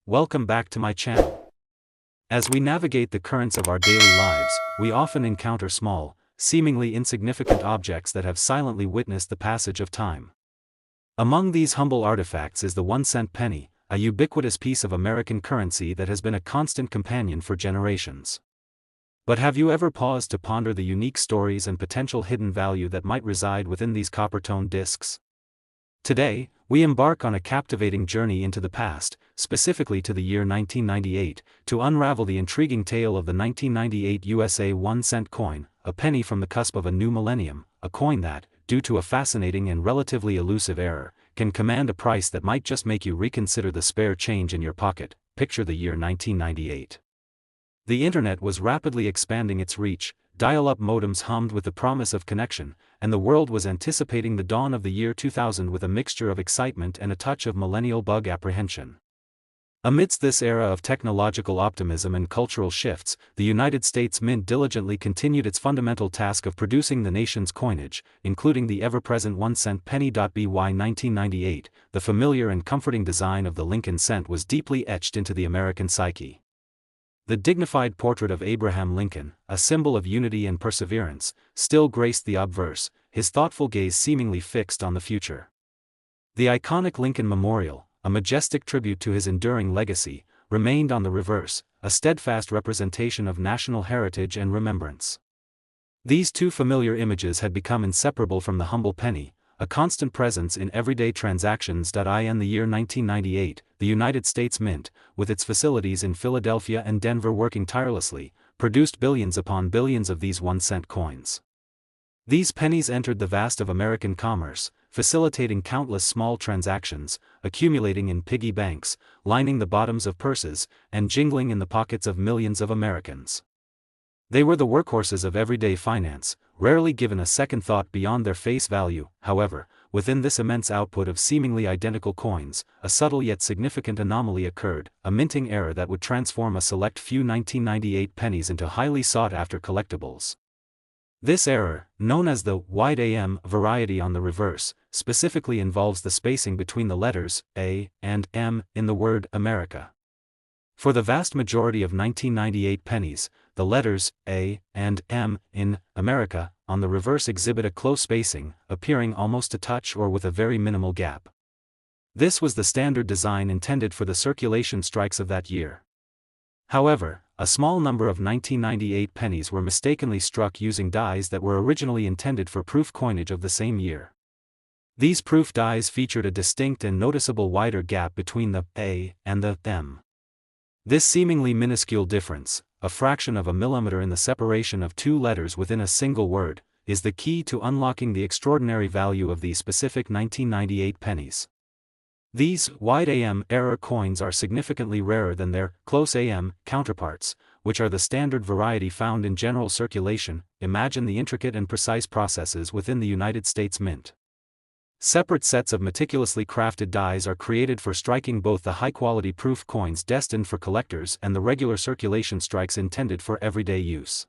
Welcome back to my channel. As we navigate the currents of our daily lives, we often encounter small, seemingly insignificant objects that have silently witnessed the passage of time. Among these humble artifacts is the 1-cent penny, a ubiquitous piece of American currency that has been a constant companion for generations. But have you ever paused to ponder the unique stories and potential hidden value that might reside within these copper-toned discs? Today, we embark on a captivating journey into the past, specifically to the year 1998, to unravel the intriguing tale of the 1998 USA 1-cent coin, a penny from the cusp of a new millennium, a coin that, due to a fascinating and relatively elusive error, can command a price that might just make you reconsider the spare change in your pocket. Picture the year 1998. The internet was rapidly expanding its reach, dial-up modems hummed with the promise of connection, and the world was anticipating the dawn of the year 2000 with a mixture of excitement and a touch of millennial bug apprehension. Amidst this era of technological optimism and cultural shifts, the United States Mint diligently continued its fundamental task of producing the nation's coinage, including the ever-present 1-cent penny. By 1998, the familiar and comforting design of the Lincoln cent was deeply etched into the American psyche. The dignified portrait of Abraham Lincoln, a symbol of unity and perseverance, still graced the obverse, his thoughtful gaze seemingly fixed on the future. The iconic Lincoln Memorial, a majestic tribute to his enduring legacy, remained on the reverse, a steadfast representation of national heritage and remembrance. These two familiar images had become inseparable from the humble penny, a constant presence in everyday transactions. In the year 1998, the United States Mint, with its facilities in Philadelphia and Denver working tirelessly, produced billions upon billions of these 1-cent coins. These pennies entered the vast of American commerce, facilitating countless small transactions, accumulating in piggy banks, lining the bottoms of purses, and jingling in the pockets of millions of Americans. They were the workhorses of everyday finance, rarely given a second thought beyond their face value. However, within this immense output of seemingly identical coins, a subtle yet significant anomaly occurred, a minting error that would transform a select few 1998 pennies into highly sought-after collectibles. This error, known as the wide AM variety on the reverse, specifically involves the spacing between the letters A and M in the word America. For the vast majority of 1998 pennies, the letters A and M in America on the reverse exhibit a close spacing, appearing almost a touch or with a very minimal gap. This was the standard design intended for the circulation strikes of that year. However, a small number of 1998 pennies were mistakenly struck using dies that were originally intended for proof coinage of the same year. These proof dies featured a distinct and noticeable wider gap between the A and the M. This seemingly minuscule difference, a fraction of a millimeter in the separation of two letters within a single word, is the key to unlocking the extraordinary value of these specific 1998 pennies. These wide AM error coins are significantly rarer than their close AM counterparts, which are the standard variety found in general circulation. Imagine the intricate and precise processes within the United States Mint. Separate sets of meticulously crafted dies are created for striking both the high-quality proof coins destined for collectors and the regular circulation strikes intended for everyday use.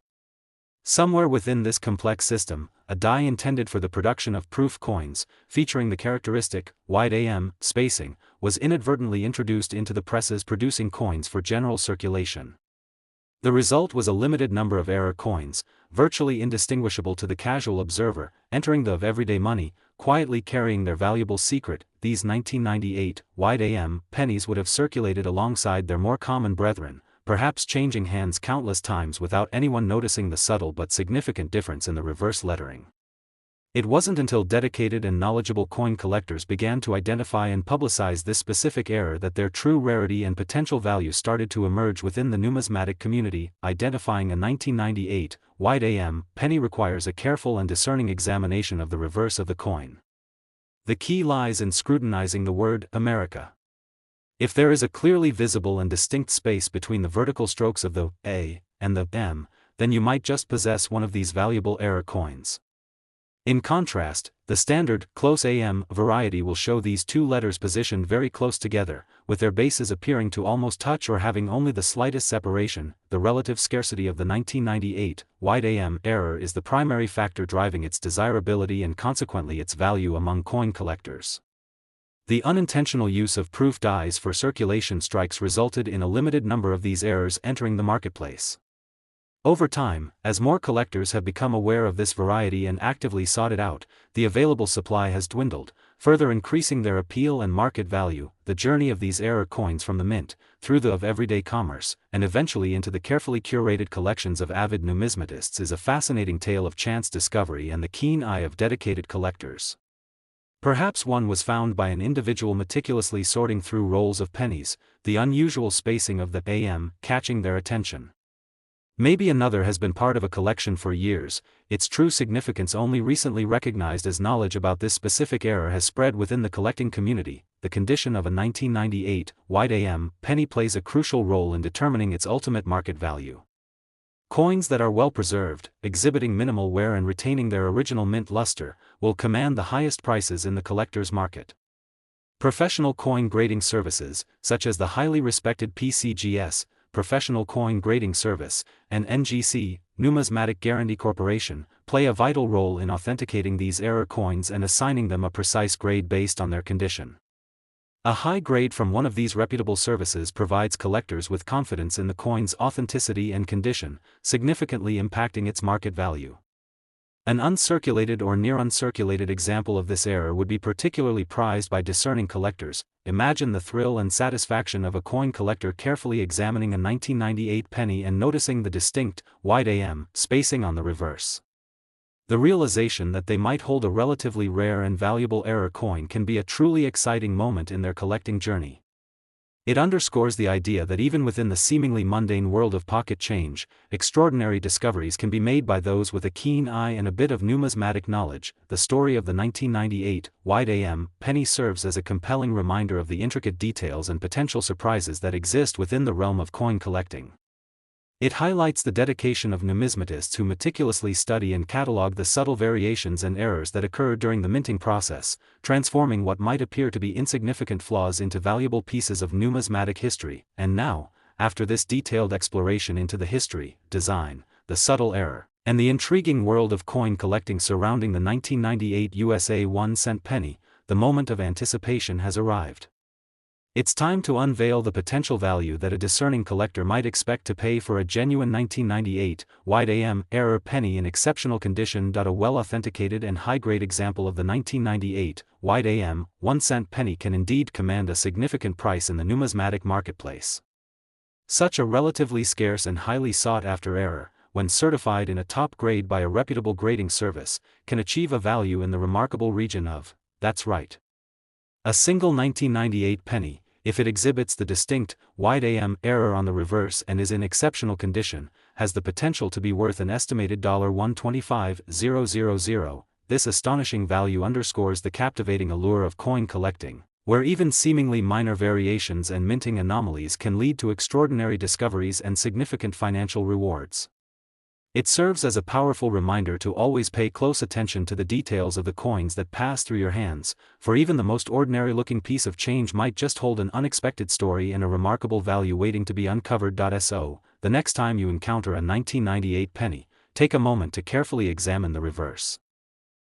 Somewhere within this complex system, a die intended for the production of proof coins, featuring the characteristic wide AM spacing, was inadvertently introduced into the presses producing coins for general circulation. The result was a limited number of error coins, virtually indistinguishable to the casual observer, entering the of everyday money, quietly carrying their valuable secret. These 1998 wide AM pennies would have circulated alongside their more common brethren, perhaps changing hands countless times without anyone noticing the subtle but significant difference in the reverse lettering. It wasn't until dedicated and knowledgeable coin collectors began to identify and publicize this specific error that their true rarity and potential value started to emerge within the numismatic community. Identifying a 1998 wide AM penny requires a careful and discerning examination of the reverse of the coin. The key lies in scrutinizing the word America. If there is a clearly visible and distinct space between the vertical strokes of the A and the M, then you might just possess one of these valuable error coins. In contrast, the standard close AM variety will show these two letters positioned very close together, with their bases appearing to almost touch or having only the slightest separation. The relative scarcity of the 1998 wide AM error is the primary factor driving its desirability and consequently its value among coin collectors. The unintentional use of proof dies for circulation strikes resulted in a limited number of these errors entering the marketplace. Over time, as more collectors have become aware of this variety and actively sought it out, the available supply has dwindled, further increasing their appeal and market value. The journey of these error coins from the mint, through the of everyday commerce, and eventually into the carefully curated collections of avid numismatists is a fascinating tale of chance discovery and the keen eye of dedicated collectors. Perhaps one was found by an individual meticulously sorting through rolls of pennies, the unusual spacing of the AM catching their attention. Maybe another has been part of a collection for years, its true significance only recently recognized as knowledge about this specific error has spread within the collecting community. The condition of a 1998 white AM penny plays a crucial role in determining its ultimate market value. Coins that are well preserved, exhibiting minimal wear and retaining their original mint luster, will command the highest prices in the collector's market. Professional coin grading services, such as the highly respected PCGS, Professional Coin Grading Service, and NGC, Numismatic Guarantee Corporation, play a vital role in authenticating these error coins and assigning them a precise grade based on their condition. A high grade from one of these reputable services provides collectors with confidence in the coin's authenticity and condition, significantly impacting its market value. An uncirculated or near uncirculated example of this error would be particularly prized by discerning collectors. Imagine the thrill and satisfaction of a coin collector carefully examining a 1998 penny and noticing the distinct, white AM spacing on the reverse. The realization that they might hold a relatively rare and valuable error coin can be a truly exciting moment in their collecting journey. It underscores the idea that even within the seemingly mundane world of pocket change, extraordinary discoveries can be made by those with a keen eye and a bit of numismatic knowledge. The story of the 1998 white AM penny serves as a compelling reminder of the intricate details and potential surprises that exist within the realm of coin collecting. It highlights the dedication of numismatists who meticulously study and catalog the subtle variations and errors that occur during the minting process, transforming what might appear to be insignificant flaws into valuable pieces of numismatic history. And now, after this detailed exploration into the history, design, the subtle error, and the intriguing world of coin collecting surrounding the 1998 USA 1-cent penny, the moment of anticipation has arrived. It's time to unveil the potential value that a discerning collector might expect to pay for a genuine 1998 white AM error penny in exceptional condition. A well-authenticated and high-grade example of the 1998 white AM 1-cent penny can indeed command a significant price in the numismatic marketplace. Such a relatively scarce and highly sought-after error, when certified in a top grade by a reputable grading service, can achieve a value in the remarkable region of, that's right, a single 1998 penny, if it exhibits the distinct, white AM error on the reverse and is in exceptional condition, has the potential to be worth an estimated $125,000. This astonishing value underscores the captivating allure of coin collecting, where even seemingly minor variations and minting anomalies can lead to extraordinary discoveries and significant financial rewards. It serves as a powerful reminder to always pay close attention to the details of the coins that pass through your hands, for even the most ordinary-looking piece of change might just hold an unexpected story and a remarkable value waiting to be uncovered. So, the next time you encounter a 1998 penny, take a moment to carefully examine the reverse.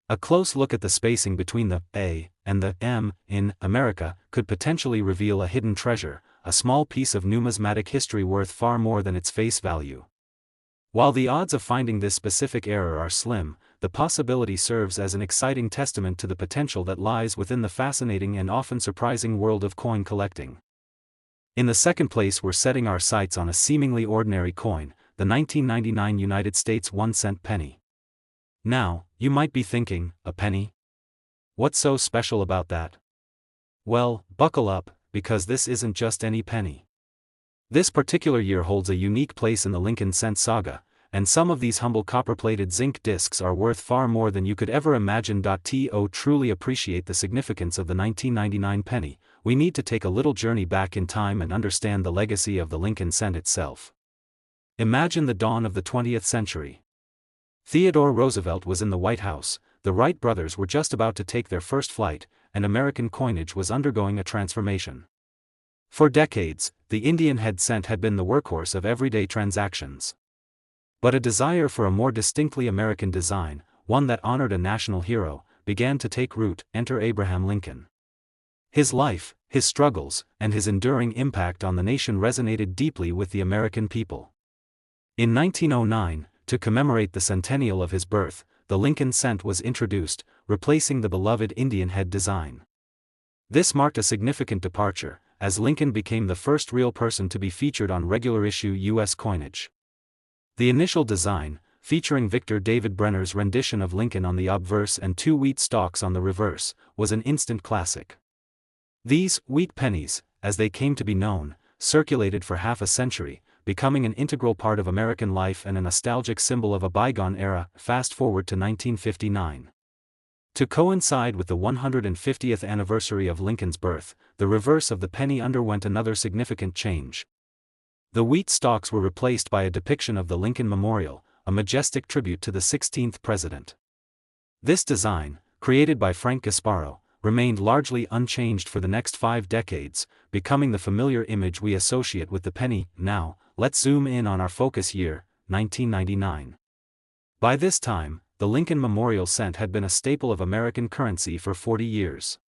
A close look at the spacing between the A and the M in America could potentially reveal a hidden treasure, a small piece of numismatic history worth far more than its face value. While the odds of finding this specific error are slim, the possibility serves as an exciting testament to the potential that lies within the fascinating and often surprising world of coin collecting. In the second place, we're setting our sights on a seemingly ordinary coin, the 1999 United States 1-cent penny. Now, you might be thinking, a penny? What's so special about that? Well, buckle up, because this isn't just any penny. This particular year holds a unique place in the Lincoln cent saga, and some of these humble copper-plated zinc discs are worth far more than you could ever imagine. To truly appreciate the significance of the 1999 penny, we need to take a little journey back in time and understand the legacy of the Lincoln cent itself. Imagine the dawn of the 20th century. Theodore Roosevelt was in the White House, the Wright brothers were just about to take their first flight, and American coinage was undergoing a transformation. For decades, the Indian head cent had been the workhorse of everyday transactions. But a desire for a more distinctly American design, one that honored a national hero, began to take root. Enter Abraham Lincoln. His life, his struggles, and his enduring impact on the nation resonated deeply with the American people. In 1909, to commemorate the centennial of his birth, the Lincoln cent was introduced, replacing the beloved Indian head design. This marked a significant departure, as Lincoln became the first real person to be featured on regular-issue U.S. coinage. The initial design, featuring Victor David Brenner's rendition of Lincoln on the obverse and 2 wheat stalks on the reverse, was an instant classic. These wheat pennies, as they came to be known, circulated for half a century, becoming an integral part of American life and a nostalgic symbol of a bygone era. Fast forward to 1959. To coincide with the 150th anniversary of Lincoln's birth, the reverse of the penny underwent another significant change. The wheat stalks were replaced by a depiction of the Lincoln Memorial, a majestic tribute to the 16th president. This design, created by Frank Gasparo, remained largely unchanged for the next 5 decades, becoming the familiar image we associate with the penny. Now, let's zoom in on our focus year, 1999. By this time, the Lincoln Memorial cent had been a staple of American currency for 40 years.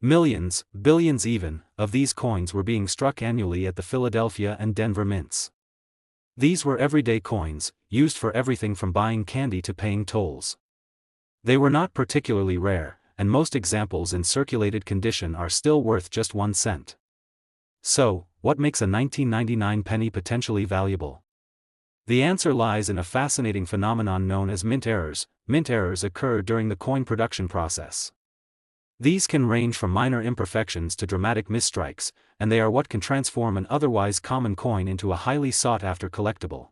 Millions, billions even, of these coins were being struck annually at the Philadelphia and Denver mints. These were everyday coins, used for everything from buying candy to paying tolls. They were not particularly rare, and most examples in circulated condition are still worth just 1 cent. So, what makes a 1999 penny potentially valuable? The answer lies in a fascinating phenomenon known as mint errors. Mint errors occur during the coin production process. These can range from minor imperfections to dramatic misstrikes, and they are what can transform an otherwise common coin into a highly sought-after collectible.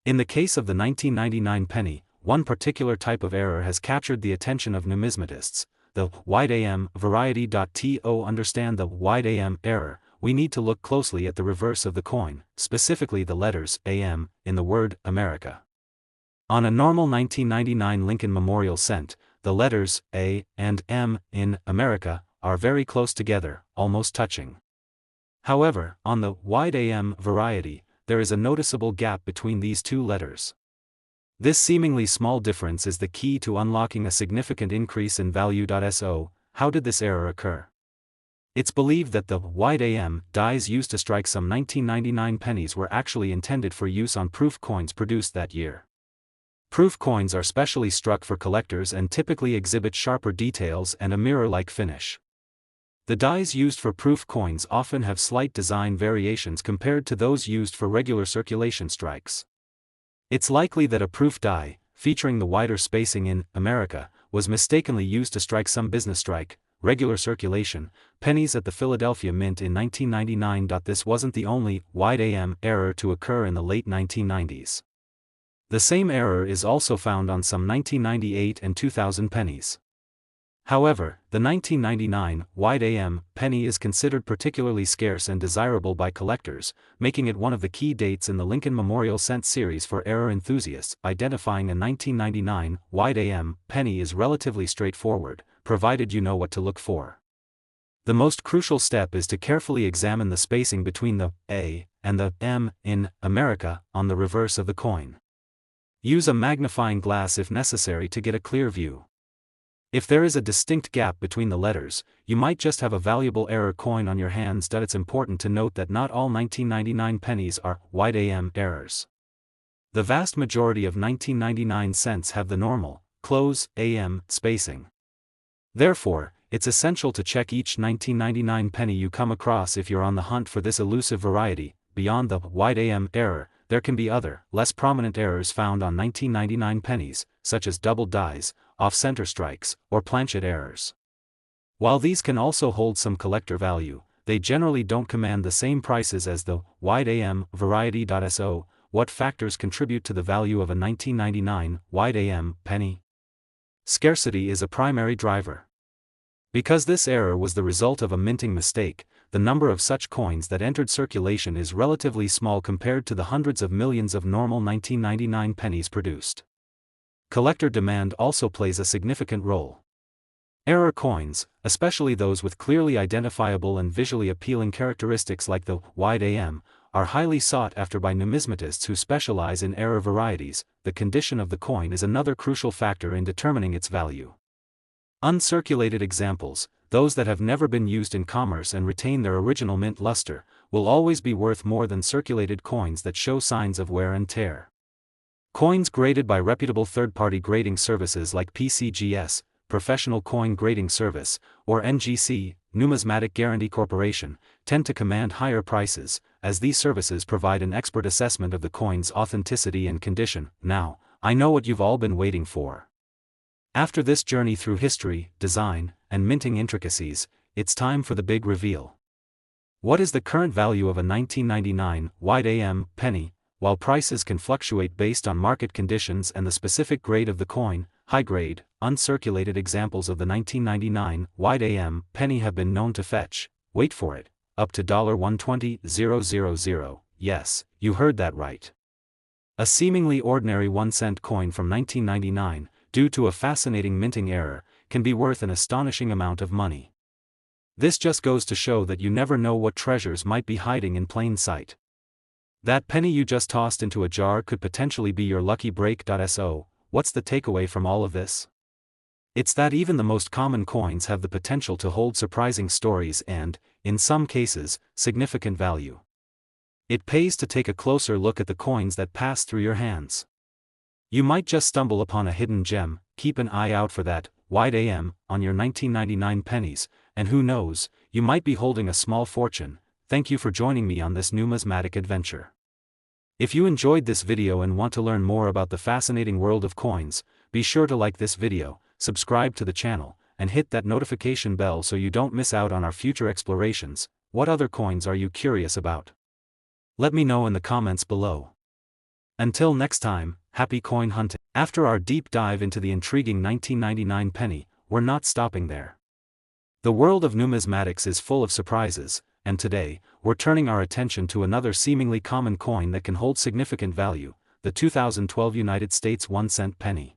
In the case of the 1999 penny, one particular type of error has captured the attention of numismatists, the wide AM variety. To understand the wide AM error, we need to look closely at the reverse of the coin, specifically the letters AM in the word America. On a normal 1999 Lincoln Memorial cent, the letters A and M in America are very close together, almost touching. However, on the wide AM variety, there is a noticeable gap between these 2 letters. This seemingly small difference is the key to unlocking a significant increase in value. So, how did this error occur? It's believed that the wide AM dies used to strike some 1999 pennies were actually intended for use on proof coins produced that year. Proof coins are specially struck for collectors and typically exhibit sharper details and a mirror-like finish. The dies used for proof coins often have slight design variations compared to those used for regular circulation strikes. It's likely that a proof die, featuring the wider spacing in America, was mistakenly used to strike some business strike, regular circulation, pennies at the Philadelphia Mint in 1999. This wasn't the only wide AM error to occur in the late 1990s. The same error is also found on some 1998 and 2000 pennies. However, the 1999 wide AM penny is considered particularly scarce and desirable by collectors, making it one of the key dates in the Lincoln Memorial cent series for error enthusiasts. Identifying a 1999 wide AM penny is relatively straightforward, provided you know what to look for. The most crucial step is to carefully examine the spacing between the A and the M in America on the reverse of the coin. Use a magnifying glass if necessary to get a clear view. If there is a distinct gap between the letters, you might just have a valuable error coin on your hands. It's important to note that not all 1999 pennies are wide AM errors. The vast majority of 1999 cents have the normal, close, AM spacing. Therefore, it's essential to check each 1999 penny you come across if you're on the hunt for this elusive variety. Beyond the wide AM error, there can be other, less prominent errors found on 1999 pennies, such as double dies, off-center strikes, or planchet errors. While these can also hold some collector value, they generally don't command the same prices as the wide AM variety. So, what factors contribute to the value of a 1999 wide AM penny? Scarcity is a primary driver. Because this error was the result of a minting mistake, the number of such coins that entered circulation is relatively small compared to the hundreds of millions of normal 1999 pennies produced. Collector demand also plays a significant role. Error coins, especially those with clearly identifiable and visually appealing characteristics like the wide AM, are highly sought after by numismatists who specialize in error varieties. The condition of the coin is another crucial factor in determining its value. Uncirculated examples, those that have never been used in commerce and retain their original mint luster, will always be worth more than circulated coins that show signs of wear and tear. Coins graded by reputable third-party grading services like PCGS, Professional Coin Grading Service, or NGC, Numismatic Guarantee Corporation, tend to command higher prices, as these services provide an expert assessment of the coin's authenticity and condition. Now, I know what you've all been waiting for. After this journey through history, design, and minting intricacies, it's time for the big reveal. What is the current value of a 1999 wide AM penny? While prices can fluctuate based on market conditions and the specific grade of the coin, high-grade, uncirculated examples of the 1999 wide AM penny have been known to fetch, wait for it, up to $120,000. Yes, you heard that right. A seemingly ordinary 1-cent coin from 1999, due to a fascinating minting error, can be worth an astonishing amount of money. This just goes to show that you never know what treasures might be hiding in plain sight. That penny you just tossed into a jar could potentially be your lucky break. So, what's the takeaway from all of this? It's that even the most common coins have the potential to hold surprising stories and, in some cases, significant value. It pays to take a closer look at the coins that pass through your hands. You might just stumble upon a hidden gem. Keep an eye out for that wide AM on your 1999 pennies, and who knows, you might be holding a small fortune. Thank you for joining me on this numismatic adventure. If you enjoyed this video and want to learn more about the fascinating world of coins, be sure to like this video, subscribe to the channel, and hit that notification bell so you don't miss out on our future explorations. What other coins are you curious about? Let me know in the comments below. Until next time, happy coin hunting. After our deep dive into the intriguing 1999 penny, we're not stopping there. The world of numismatics is full of surprises, and today, we're turning our attention to another seemingly common coin that can hold significant value, the 2012 United States 1-cent penny.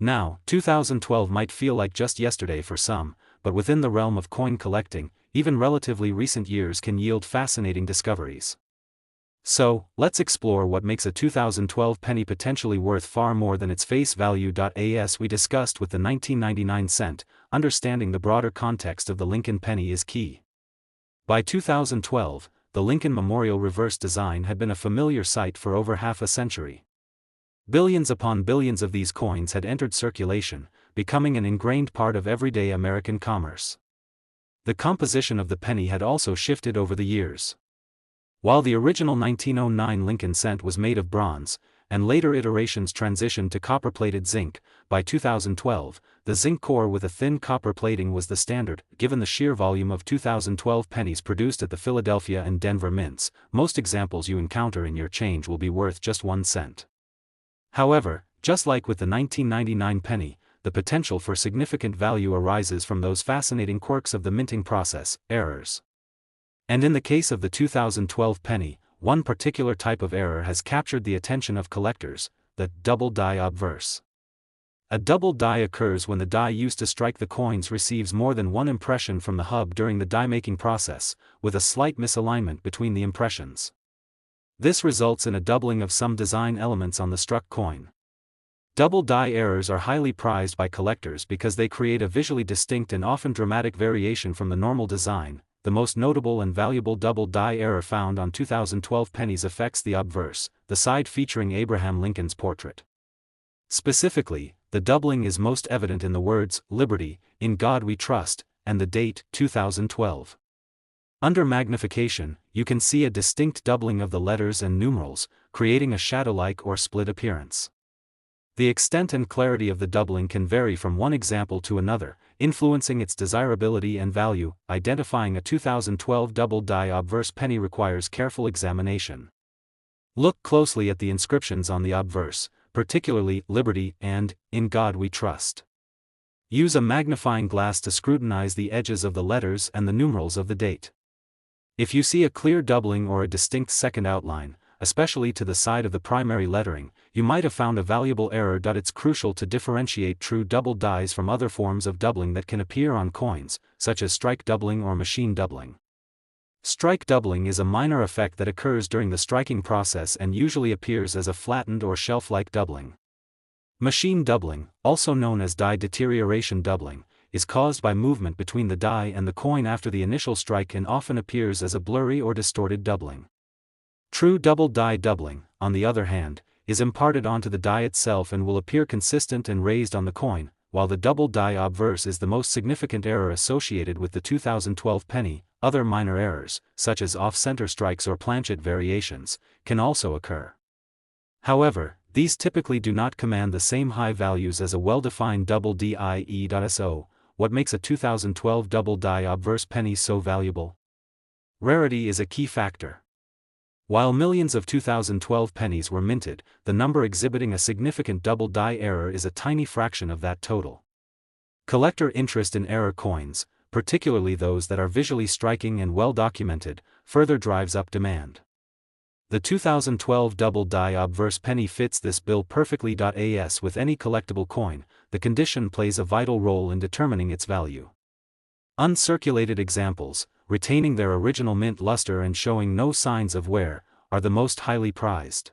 Now, 2012 might feel like just yesterday for some, but within the realm of coin collecting, even relatively recent years can yield fascinating discoveries. So, let's explore what makes a 2012 penny potentially worth far more than its face value. As we discussed with the 1999 cent, understanding the broader context of the Lincoln penny is key. By 2012, the Lincoln Memorial reverse design had been a familiar sight for over half a century. Billions upon billions of these coins had entered circulation, becoming an ingrained part of everyday American commerce. The composition of the penny had also shifted over the years. While the original 1909 Lincoln cent was made of bronze, and later iterations transitioned to copper-plated zinc, by 2012, the zinc core with a thin copper plating was the standard. Given the sheer volume of 2012 pennies produced at the Philadelphia and Denver mints, most examples you encounter in your change will be worth just 1 cent. However, just like with the 1999 penny, the potential for significant value arises from those fascinating quirks of the minting process, errors. And in the case of the 2012 penny, one particular type of error has captured the attention of collectors: the double die obverse. A double die occurs when the die used to strike the coins receives more than one impression from the hub during the die-making process, with a slight misalignment between the impressions. This results in a doubling of some design elements on the struck coin. Double die errors are highly prized by collectors because they create a visually distinct and often dramatic variation from the normal design. The most notable and valuable double die error found on 2012 pennies affects the obverse, the side featuring Abraham Lincoln's portrait. Specifically, the doubling is most evident in the words, "Liberty, in God we trust," and the date, 2012. Under magnification, you can see a distinct doubling of the letters and numerals, creating a shadow-like or split appearance. The extent and clarity of the doubling can vary from one example to another, influencing its desirability and value. Identifying a 2012 double die obverse penny requires careful examination. Look closely at the inscriptions on the obverse, particularly "Liberty" and "In God We Trust." Use a magnifying glass to scrutinize the edges of the letters and the numerals of the date. If you see a clear doubling or a distinct second outline, especially to the side of the primary lettering, you might have found a valuable error. It's crucial to differentiate true double dies from other forms of doubling that can appear on coins, such as strike doubling or machine doubling. Strike doubling is a minor effect that occurs during the striking process and usually appears as a flattened or shelf-like doubling. Machine doubling, also known as die deterioration doubling, is caused by movement between the die and the coin after the initial strike and often appears as a blurry or distorted doubling. True double die doubling, on the other hand, is imparted onto the die itself and will appear consistent and raised on the coin, while the double die obverse is the most significant error associated with the 2012 penny. Other minor errors, such as off-center strikes or planchet variations, can also occur. However, these typically do not command the same high values as a well-defined double die.so. What makes a 2012 double die obverse penny so valuable? Rarity is a key factor. While millions of 2012 pennies were minted, the number exhibiting a significant double die error is a tiny fraction of that total. Collector interest in error coins, particularly those that are visually striking and well documented, further drives up demand. The 2012 double die obverse penny fits this bill perfectly. As with any collectible coin, the condition plays a vital role in determining its value. Uncirculated examples, retaining their original mint luster and showing no signs of wear, are the most highly prized.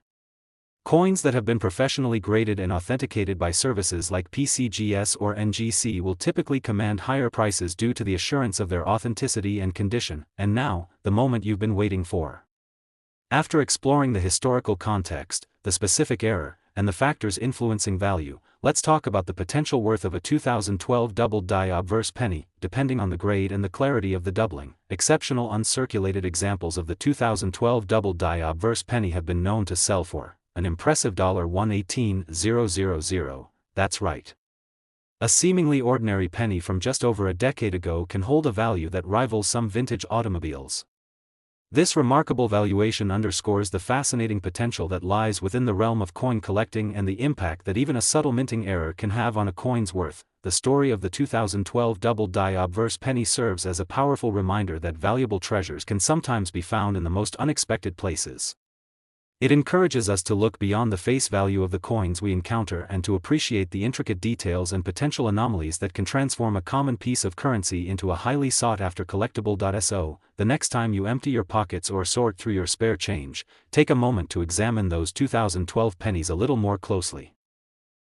Coins that have been professionally graded and authenticated by services like PCGS or NGC will typically command higher prices due to the assurance of their authenticity and condition. And now, the moment you've been waiting for. After exploring the historical context, the specific error, and the factors influencing value, let's talk about the potential worth of a 2012 double die obverse penny, depending on the grade and the clarity of the doubling. Exceptional uncirculated examples of the 2012 double die obverse penny have been known to sell for an impressive $118,000. That's right. A seemingly ordinary penny from just over a decade ago can hold a value that rivals some vintage automobiles. This remarkable valuation underscores the fascinating potential that lies within the realm of coin collecting and the impact that even a subtle minting error can have on a coin's worth. The story of the 2012 double die obverse penny serves as a powerful reminder that valuable treasures can sometimes be found in the most unexpected places. It encourages us to look beyond the face value of the coins we encounter and to appreciate the intricate details and potential anomalies that can transform a common piece of currency into a highly sought-after collectible. So, the next time you empty your pockets or sort through your spare change, take a moment to examine those 2012 pennies a little more closely.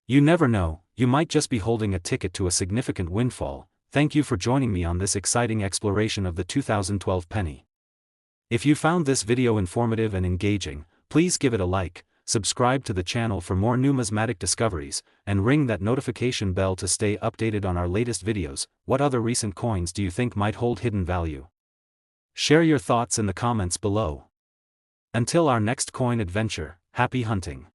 You never know, you might just be holding a ticket to a significant windfall. Thank you for joining me on this exciting exploration of the 2012 penny. If you found this video informative and engaging, please give it a like, subscribe to the channel for more numismatic discoveries, and ring that notification bell to stay updated on our latest videos. What other recent coins do you think might hold hidden value? Share your thoughts in the comments below. Until our next coin adventure, happy hunting!